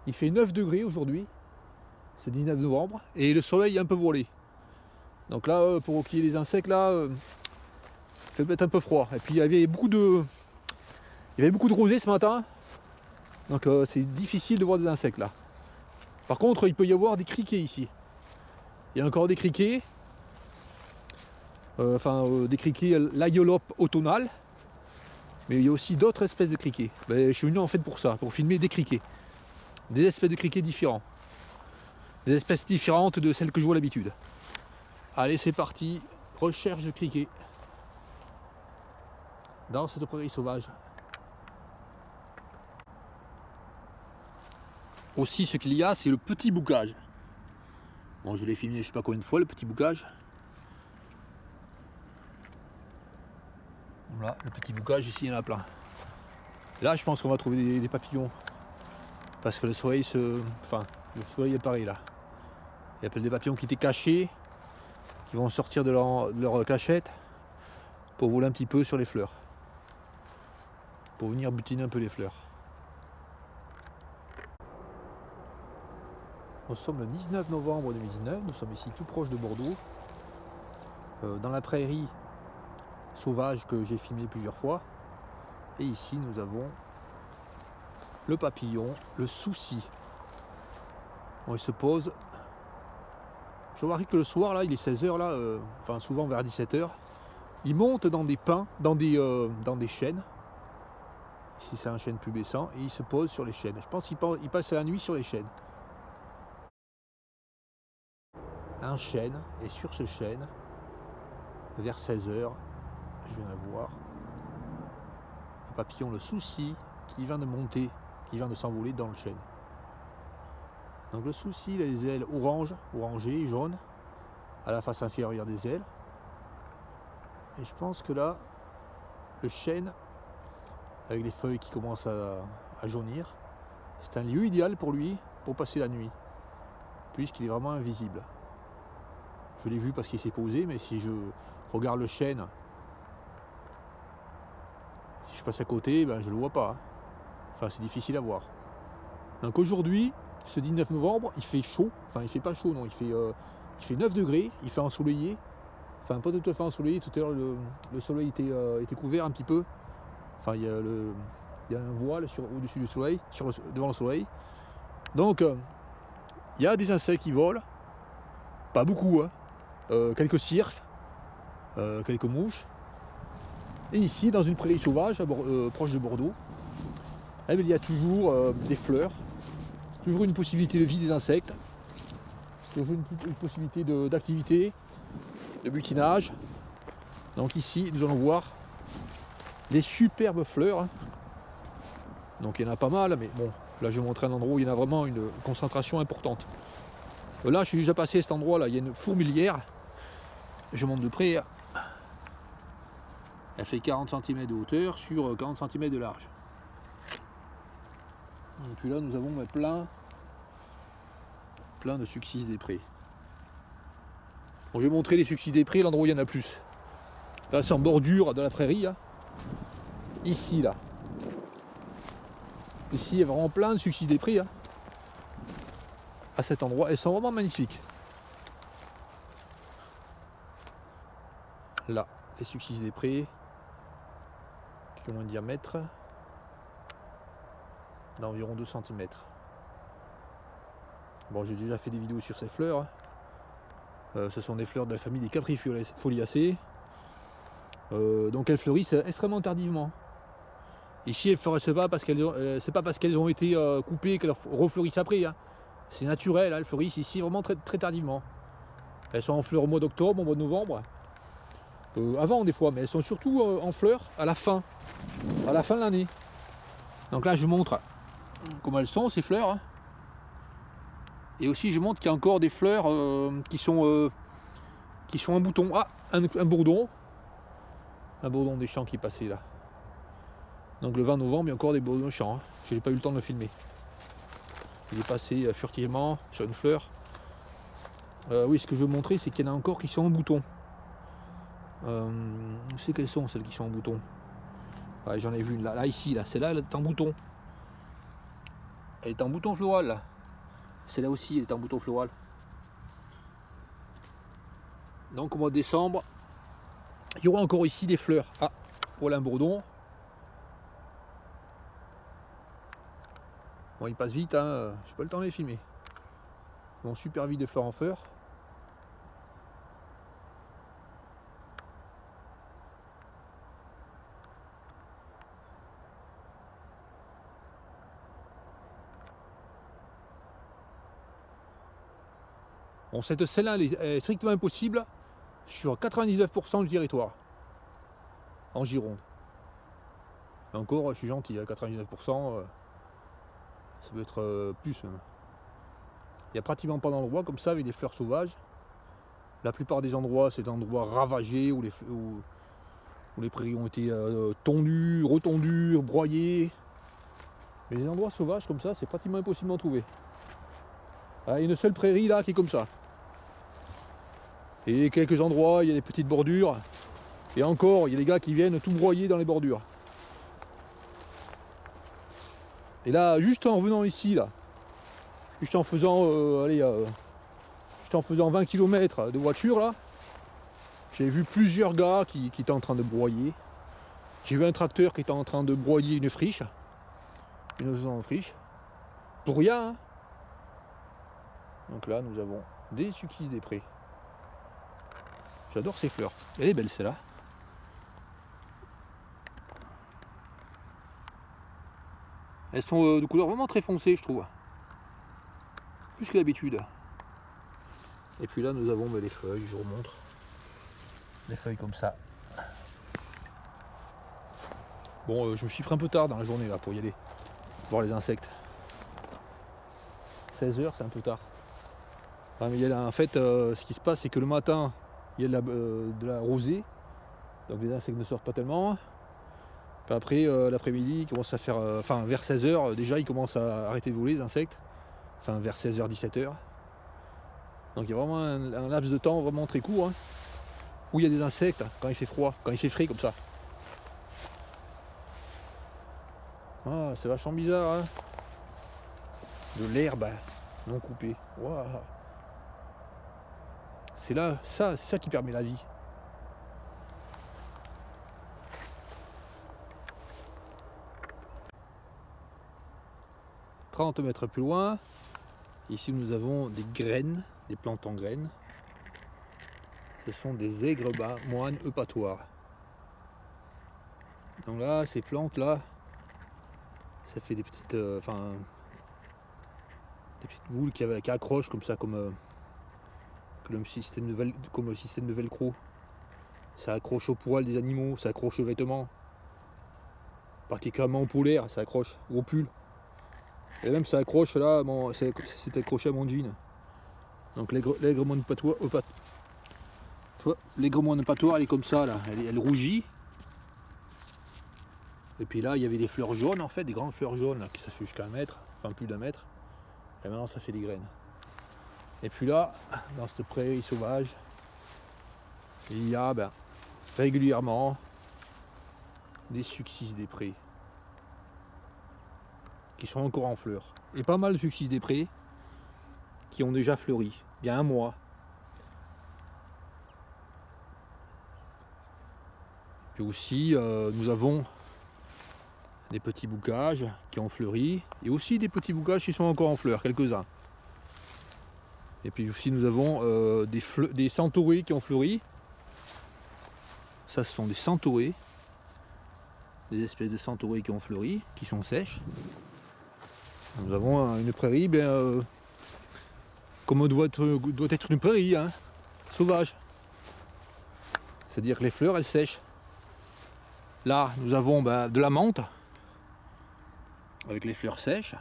Il fait 9 degrés aujourd'hui, c'est 19 novembre, et le soleil est un peu voilé. Donc là, pour qu'il y ait les insectes, là, il fait peut-être un peu froid. Et puis il y avait beaucoup de rosée ce matin, donc c'est difficile de voir des insectes là. Par contre, il peut y avoir des criquets ici. Il y a encore des criquets, des criquets l'Aiolope automnale, mais il y a aussi d'autres espèces de criquets. Je suis venu en fait pour ça, pour filmer des criquets. Des espèces de criquets différents. Des espèces différentes de celles que je vois d'habitude. Allez, c'est parti, recherche de criquets dans cette prairie sauvage. Aussi, ce qu'il y a, c'est le petit boucage. Bon, je l'ai filmé je sais pas combien de fois, le petit boucage. Voilà, le petit boucage, ici, il y en a plein. Là, je pense qu'on va trouver des papillons. Parce que le soleil le soleil est pareil, là. Il y a plein de papillons qui étaient cachés, qui vont sortir de leur cachette pour voler un petit peu sur les fleurs. Pour venir butiner un peu les fleurs. Nous sommes le 19 novembre 2019, nous sommes ici tout proche de Bordeaux, dans la prairie sauvage que j'ai filmé plusieurs fois. Et ici nous avons le papillon, le souci. Bon, il se pose. Je remarque que le soir, là, il est 16h, là, souvent vers 17h, il monte dans des pins, dans des chênes. Ici c'est un chêne pubescent, et il se pose sur les chênes. Je pense qu'il passe la nuit sur les chênes. Un chêne, et sur ce chêne, vers 16h, je viens de voir un papillon, le souci, qui vient de monter, qui vient de s'envoler dans le chêne. Donc le souci, il a les ailes orangées, jaunes, à la face inférieure des ailes. Et je pense que là, le chêne, avec les feuilles qui commencent à jaunir, c'est un lieu idéal pour lui, pour passer la nuit, puisqu'il est vraiment invisible. Je l'ai vu parce qu'il s'est posé, mais si je regarde le chêne, si je passe à côté, je ne le vois pas. Enfin, c'est difficile à voir. Donc aujourd'hui, ce 19 novembre, il fait chaud. Enfin, il fait pas chaud, non, il fait 9 degrés, il fait ensoleillé. Enfin, pas tout à fait ensoleillé, tout à l'heure le soleil était couvert un petit peu. Enfin, il y a un voile au-dessus du soleil, devant le soleil. Donc, il y a des insectes qui volent. Pas beaucoup, hein. Quelques cirques, quelques mouches. Et ici, dans une prairie sauvage, proche de Bordeaux, il y a toujours des fleurs, toujours une possibilité de vie des insectes, toujours une possibilité d'activité, de butinage. Donc ici, nous allons voir des superbes fleurs. Donc il y en a pas mal, mais bon, là je vais vous montrer un endroit où il y en a vraiment une concentration importante. Là, je suis déjà passé à cet endroit, là, il y a une fourmilière. Je monte de près. Elle fait 40 cm de hauteur sur 40 cm de large. Et puis là, nous avons plein de succis des prés. Bon, je vais montrer les succis des prés, l'endroit où il y en a plus. Là, c'est en bordure de la prairie. Là. Ici, là. Ici, il y a vraiment plein de succis des prés. Hein. À cet endroit, elles sont vraiment magnifiques. Là, les succis des prés, qui ont un diamètre d'environ 2 cm. Bon, j'ai déjà fait des vidéos sur ces fleurs. Ce sont des fleurs de la famille des Caprifoliacées. Donc elles fleurissent extrêmement tardivement. Ici, elles ne fleurissent pas parce c'est pas parce qu'elles ont été coupées qu'elles refleurissent après. Hein. C'est naturel, hein, elles fleurissent ici vraiment très, très tardivement. Elles sont en fleurs au mois d'octobre, au mois de novembre. Avant des fois, mais elles sont surtout en fleurs à la fin de l'année. Donc là, je vous montre comment elles sont ces fleurs. Hein. Et aussi, je montre qu'il y a encore des fleurs qui sont en bouton. Ah, un bourdon. Un bourdon des champs qui est passé là. Donc le 20 novembre, il y a encore des bourdons des champs. Hein. Je n'ai pas eu le temps de le filmer. Il est passé furtivement sur une fleur. Oui, ce que je veux montrer, c'est qu'il y en a encore qui sont en bouton. Je sais quelles sont celles qui sont en bouton. Ouais, j'en ai vu une là ici, là, celle-là, elle est en bouton. elle est en bouton floral là. Celle-là aussi elle est en bouton floral. Donc au mois de décembre, il y aura encore ici des fleurs. Ah, voilà un bourdon. Bon, il passe vite, hein. J'ai pas le temps de les filmer. Bon, super vite de fleurs en fleurs. Bon, cette celle-là est strictement impossible sur 99% du territoire en Gironde. Et encore, je suis gentil, à 99%, ça peut être plus même. Il n'y a pratiquement pas d'endroit comme ça avec des fleurs sauvages. La plupart des endroits, c'est des endroits ravagés où les prairies ont été tondues, retondues, broyées. Mais les endroits sauvages comme ça, c'est pratiquement impossible d'en trouver. Il y a une seule prairie là qui est comme ça. Et quelques endroits, il y a des petites bordures. Et encore, il y a des gars qui viennent tout broyer dans les bordures. Et là, juste en venant ici, là, juste en faisant, juste en faisant 20 km de voiture, là, j'ai vu plusieurs gars qui étaient en train de broyer. J'ai vu un tracteur qui était en train de broyer une friche. Une friche. Pour rien, hein. Donc là, nous avons des succès des prés. J'adore ces fleurs. Elle est belle celle-là. Elles sont de couleur vraiment très foncée, je trouve. Plus que d'habitude. Et puis là, nous avons les feuilles, je vous remontre. Des feuilles comme ça. Bon, je me suis pris un peu tard dans la journée là pour y aller. Voir les insectes. 16h, c'est un peu tard. Enfin, mais en fait, ce qui se passe, c'est que le matin, il y a de la rosée. Donc les insectes ne sortent pas tellement. Puis après, l'après-midi, il commence à faire... Enfin, vers 16h, déjà, ils commencent à arrêter de voler, les insectes. Enfin, vers 16h, 17h. Donc il y a vraiment un laps de temps vraiment très court, hein, où il y a des insectes quand il fait froid, quand il fait frais comme ça. Ah, c'est vachement bizarre, hein. De l'herbe non coupée. Wow. C'est là, c'est ça qui permet la vie. « 30 mètres plus loin, ici nous avons des graines, des plantes en graines. Ce sont des aigres moines eupatoires. Donc là, ces plantes là, ça fait des petites, des petites boules qui accrochent comme ça, comme le système de velcro. Ça accroche au poil des animaux, ça accroche aux vêtements. Particulièrement aux polaires, ça accroche, ou au pull. Et même ça accroche là, c'est accroché à mon jean. Donc l'aigre moine eupatoire, elle est comme ça là, elle rougit. Et puis là, il y avait des fleurs jaunes en fait, des grandes fleurs jaunes là, qui ça fait jusqu'à 1 mètre, enfin plus d'1 mètre. Et maintenant ça fait des graines. Et puis là, dans cette prairie sauvage, il y a régulièrement des succès des prés qui sont encore en fleurs. Et pas mal de succès des prés qui ont déjà fleuri, il y a 1 mois. Puis aussi, nous avons des petits boucages qui ont fleuri, et aussi des petits boucages qui sont encore en fleurs, quelques-uns. Et puis aussi nous avons des centaurées qui ont fleuri. Ça, ce sont des centaurées, des espèces de centaurées qui ont fleuri, qui sont sèches. Nous avons une prairie, comme doit être une prairie, hein, sauvage. C'est-à-dire que les fleurs, elles sèchent. Là, nous avons de la menthe, avec les fleurs sèches.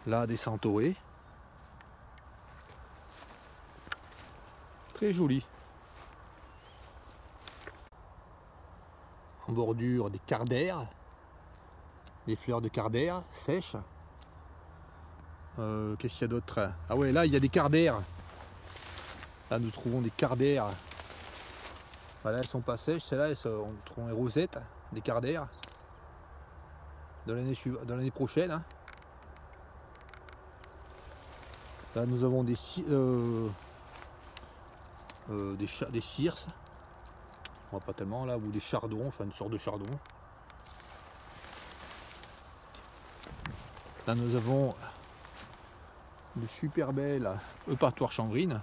Là, des centaurées. Très joli. En bordure, des cardères. Des fleurs de cardères sèches. Qu'est-ce qu'il y a d'autre? Ah ouais, là, il y a des cardères. Là, nous trouvons des cardères Voilà, elles sont pas sèches, celles-là elles sont les rosettes, des quarts d'air de l'année prochaine. Hein. Là nous avons des circes, pas tellement là, ou des chardons, enfin une sorte de chardon. Là nous avons de super belles eupatoire chanvrine.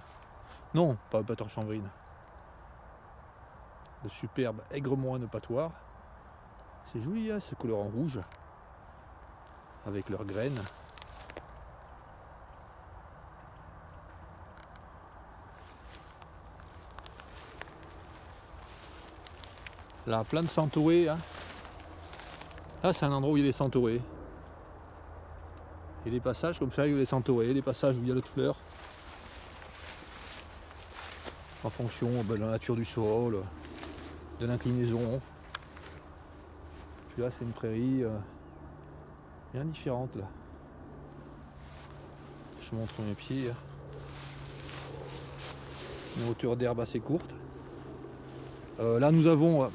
Non, pas eupatoire chanvrine. De superbes aigre-moine eupatoire. C'est joli, hein, ce couleur en rouge. Avec leurs graines. Là, plein de centaurées. Hein. Là, c'est un endroit où il y a les centaurées. Il y a des passages comme ça, il y a les centaurées, des passages où il y a d'autres fleurs. En fonction de la nature du sol, de l'inclinaison. Puis là, c'est une prairie bien différente. Là. Je montre mes pieds. Une hauteur d'herbe assez courte. Là, nous avons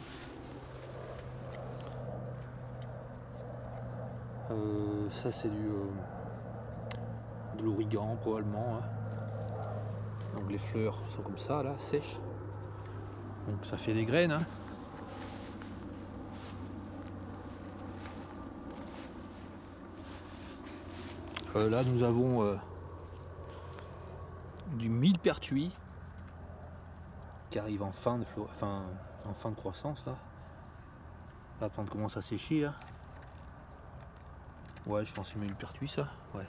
ça, c'est de l'origan probablement. Hein. Donc les fleurs sont comme ça, là, sèches. Donc ça fait des graines. Hein. Là, nous avons du millepertuis qui arrive en fin de croissance. Là. La plante commence à sécher. Hein. Ouais, je pense que c'est millepertuis ça. Ouais.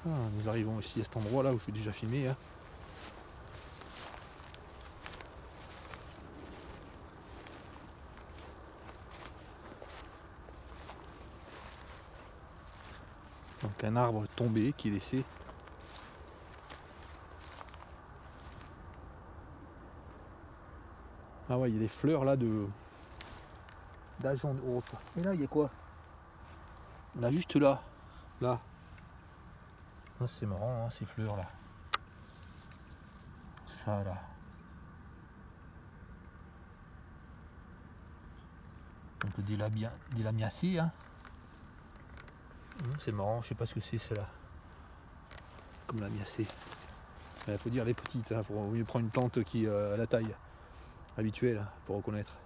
Ah, nous arrivons aussi à cet endroit là où je suis déjà filmé. Hein. Donc un arbre tombé qui est laissé. Ah ouais, il y a des fleurs là d'agent de haute. Et là, il y a quoi? Là, juste là. Là. Ah, c'est marrant, hein, ces fleurs là. Ça là. Donc des lamiacées. Hein. C'est marrant, je sais pas ce que c'est celle-là. Comme lamiacée. Il faut dire les petites, hein, pour mieux prendre une plante qui a la taille habituelle pour reconnaître.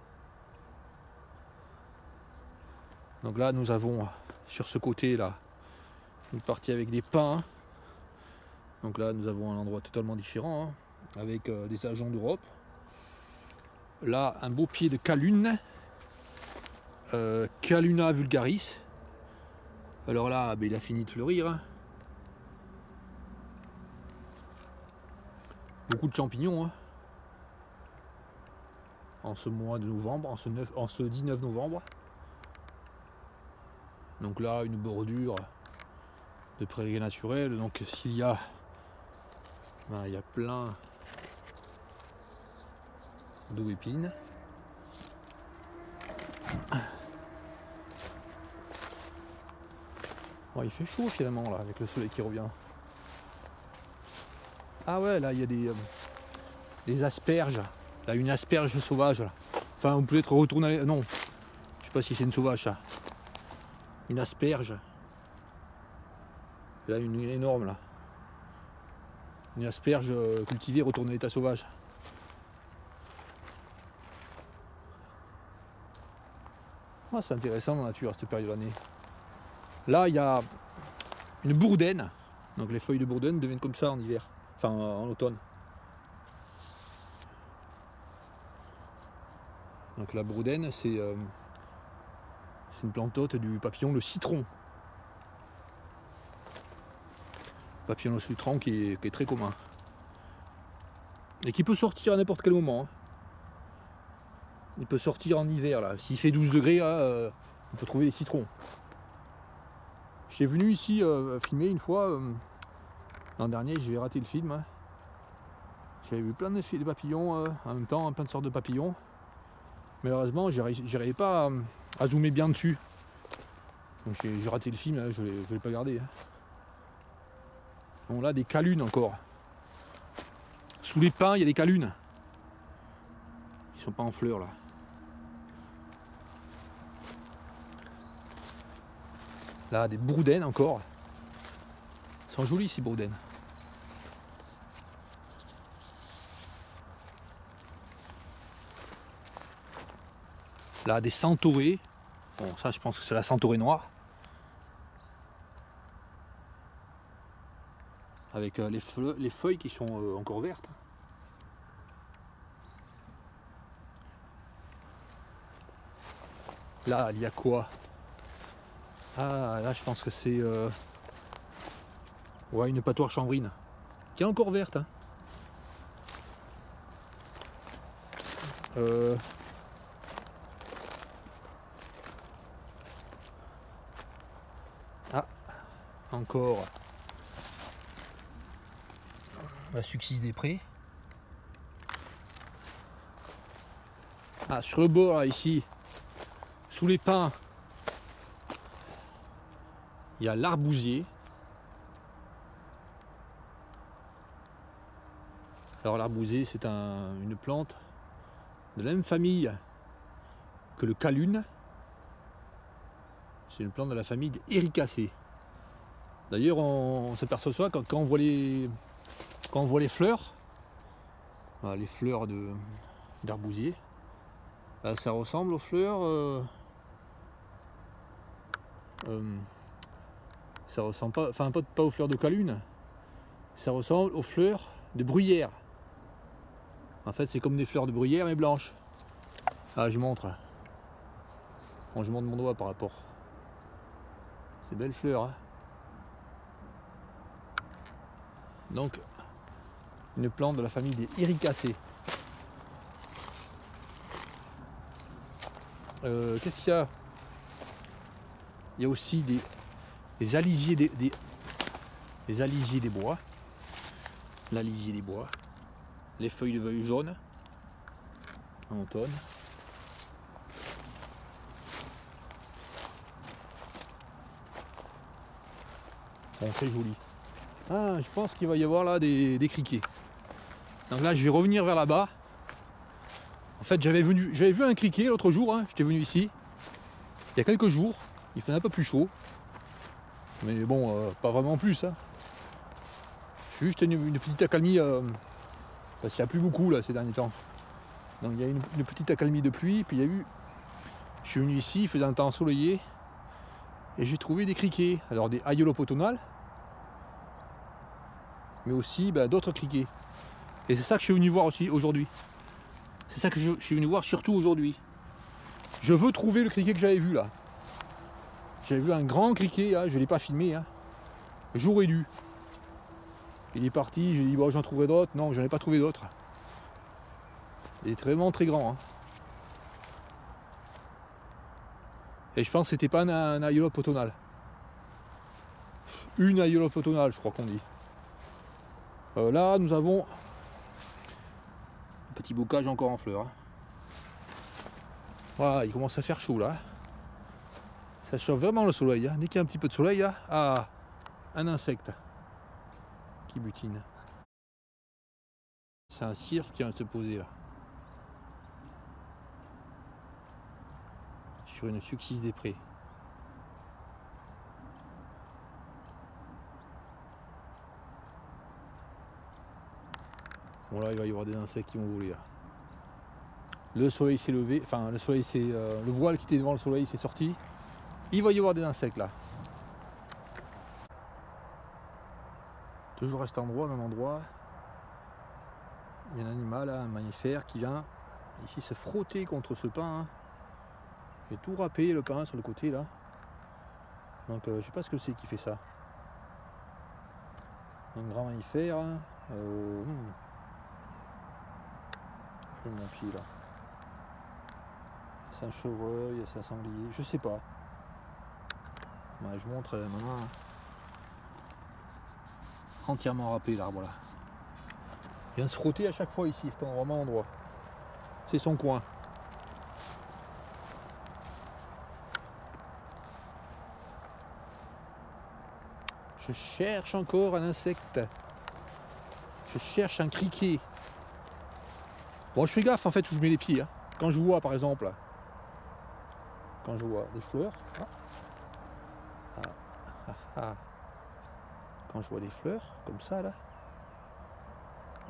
Donc là nous avons sur ce côté là une partie avec des pins. Donc là nous avons un endroit totalement différent, hein, avec des agents d'Europe. Là un beau pied de Callune, Calluna vulgaris. Alors là ben, il a fini de fleurir. Hein. Beaucoup de champignons. Hein. En ce mois de novembre, en ce 19 novembre. Donc là, une bordure de prairie naturelle. Donc s'il y a, ben, il y a plein d'aubépines. Bon, il fait chaud finalement là, avec le soleil qui revient. Ah ouais, là il y a des asperges. Là, une asperge sauvage. Là. Enfin, vous pouvez être retourné. Non, je sais pas si c'est une sauvage ça. Une asperge. Là, une énorme là. Une asperge cultivée retournée à l'état sauvage. Ah, c'est intéressant la nature à cette période de l'année. Là, il y a une bourdaine. Donc les feuilles de bourdaine deviennent comme ça en hiver. Enfin, en automne. Donc la bourdaine, c'est une plante hôte du papillon, le citron. Papillon au citron qui est très commun. Et qui peut sortir à n'importe quel moment. Hein. Il peut sortir en hiver là. S'il fait 12 degrés, là, on peut trouver des citrons. J'ai venu ici filmer une fois. L'an dernier, j'ai raté le film. Hein. J'avais vu plein de papillons en même temps, plein de sortes de papillons. Malheureusement, j'arrivais pas à zoomer bien dessus. Donc j'ai raté le film, hein, je l'ai pas gardé. Hein. Bon là, des calunes encore. Sous les pins, il y a des calunes. Ils sont pas en fleurs là. Là, des bourdaines encore. Ils sont jolis ces bourdaines. Là, des centaurées. Bon, ça, je pense que c'est la centaurée noire. Avec les feuilles qui sont encore vertes. Là, il y a quoi? Ah, là, je pense que c'est ouais, une patoire chanvrine qui est encore verte. Hein. Ah, encore la Succis des Prés. Ah, sur le bord, là, ici, sous les pins, il y a l'arbousier. Alors l'arbousier, c'est une plante de la même famille que le calune. C'est une plante de la famille des Ericacées. D'ailleurs, on s'aperçoit quand on voit les fleurs, voilà, les fleurs d'arbousier, ça ressemble aux fleurs. Ça ressemble pas, enfin pas aux fleurs de calune, ça ressemble aux fleurs de bruyère. En fait, c'est comme des fleurs de bruyère mais blanches. Ah, je montre. Bon, je montre mon doigt par rapport. C'est belles fleurs. Hein. Donc, une plante de la famille des Ericacées. Qu'est-ce qu'il y a? Il y a aussi des alisiers des alisiers des bois. L'alisier des bois. Les feuilles de feuilles jaunes en automne. Bon, très joli. Ah, je pense qu'il va y avoir là des criquets. Donc là, je vais revenir vers là-bas. En fait, j'avais vu un criquet l'autre jour. Hein, j'étais venu ici il y a quelques jours. Il fait un peu plus chaud. Mais bon, pas vraiment plus. Hein. Juste une petite accalmie. Parce qu'il n'y a plus beaucoup là ces derniers temps. Donc il y a une petite accalmie de pluie. Puis il y a eu. Je suis venu ici, il faisait un temps ensoleillé. Et j'ai trouvé des criquets. Alors des Hyolopotonales. Mais aussi d'autres criquets. Et c'est ça que je suis venu voir aussi aujourd'hui. C'est ça que je suis venu voir surtout aujourd'hui. Je veux trouver le criquet que j'avais vu là. J'avais vu un grand criquet, là, je ne l'ai pas filmé. Hein. J'aurais dû. Il est parti, j'ai dit bon, j'en trouverai d'autres. Non, j'en ai pas trouvé d'autres. Il est vraiment très grand. Hein. Et je pense que c'était pas un Hyolopotonale. Une Hyolopotonale, je crois qu'on dit. Là, nous avons un petit bocage encore en fleurs. Hein. Voilà, il commence à faire chaud là. Ça chauffe vraiment le soleil. Hein. Dès qu'il y a un petit peu de soleil, là, ah, un insecte qui butine. C'est un cirque qui vient de se poser là. Sur une Succis des Prés. Bon là, il va y avoir des insectes qui vont voler là. Le soleil s'est levé, enfin le soleil c'est le voile qui était devant le soleil s'est sorti. Il va y avoir des insectes là. Toujours à cet endroit, même endroit. Il y a un animal, un mammifère qui vient ici se frotter contre ce pin. Hein. Il est tout râpé le pin sur le côté là. Donc je sais pas ce que c'est qui fait ça. Un grand mammifère. Hein. Je mets mon pied là. C'est un chevreuil, c'est un sanglier, je sais pas. Ouais, je montre maintenant. Entièrement râpé l'arbre là. Il vient se frotter à chaque fois ici, c'est un vraiment endroit. C'est son coin. Je cherche encore un insecte. Je cherche un criquet. Bon, je fais gaffe en fait où je mets les pieds. Hein. Quand je vois par exemple, quand je vois des fleurs, quand je vois des fleurs comme ça là,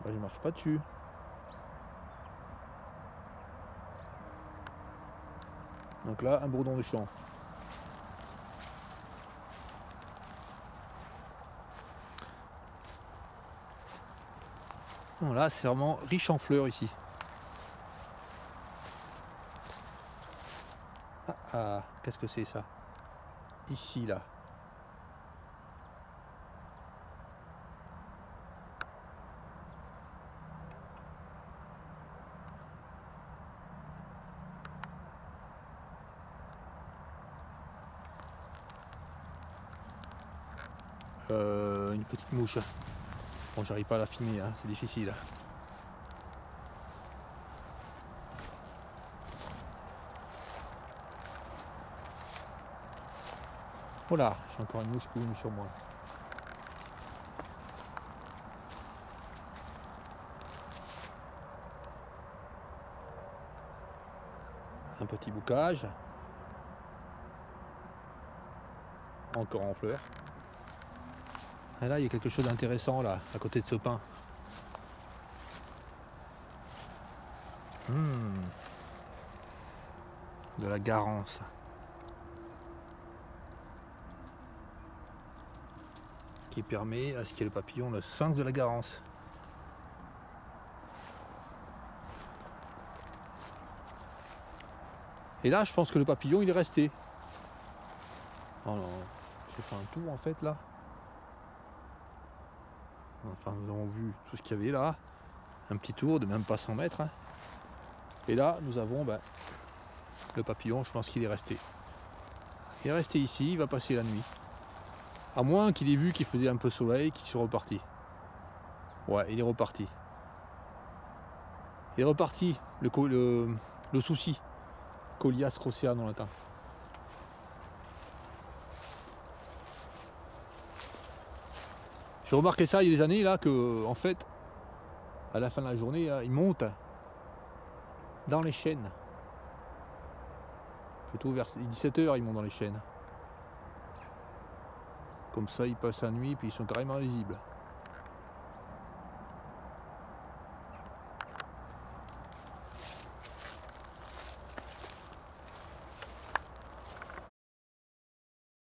bah, je marche pas dessus. Donc là, un bourdon de champ. Bon, là, c'est vraiment riche en fleurs ici. Qu'est-ce que c'est ça? Ici, là. Une petite mouche. Bon, j'arrive pas à la filmer, hein, c'est difficile. Voilà, j'ai encore une mouche qui est sur moi. Un petit boucage. Encore en fleurs. Et là, il y a quelque chose d'intéressant là, à côté de ce pin. De la garance. Qui permet à ce qu'il y ait le papillon, le sphinx de la garance. Et là, je pense que le papillon, il est resté. Alors, j'ai fait un tour en fait là. Enfin, nous avons vu tout ce qu'il y avait là. Un petit tour de même pas 100 mètres. Hein. Et là, nous avons le papillon, je pense qu'il est resté. Il est resté ici, il va passer la nuit. À moins qu'il ait vu qu'il faisait un peu soleil, qu'il soit reparti. Ouais, il est reparti. Il est reparti, le souci. Colias crocea en latin. J'ai remarqué ça il y a des années là que en fait à la fin de la journée il monte dans les chênes. Plutôt vers 17h ils montent dans les chênes. Comme ça ils passent la nuit puis ils sont carrément visibles.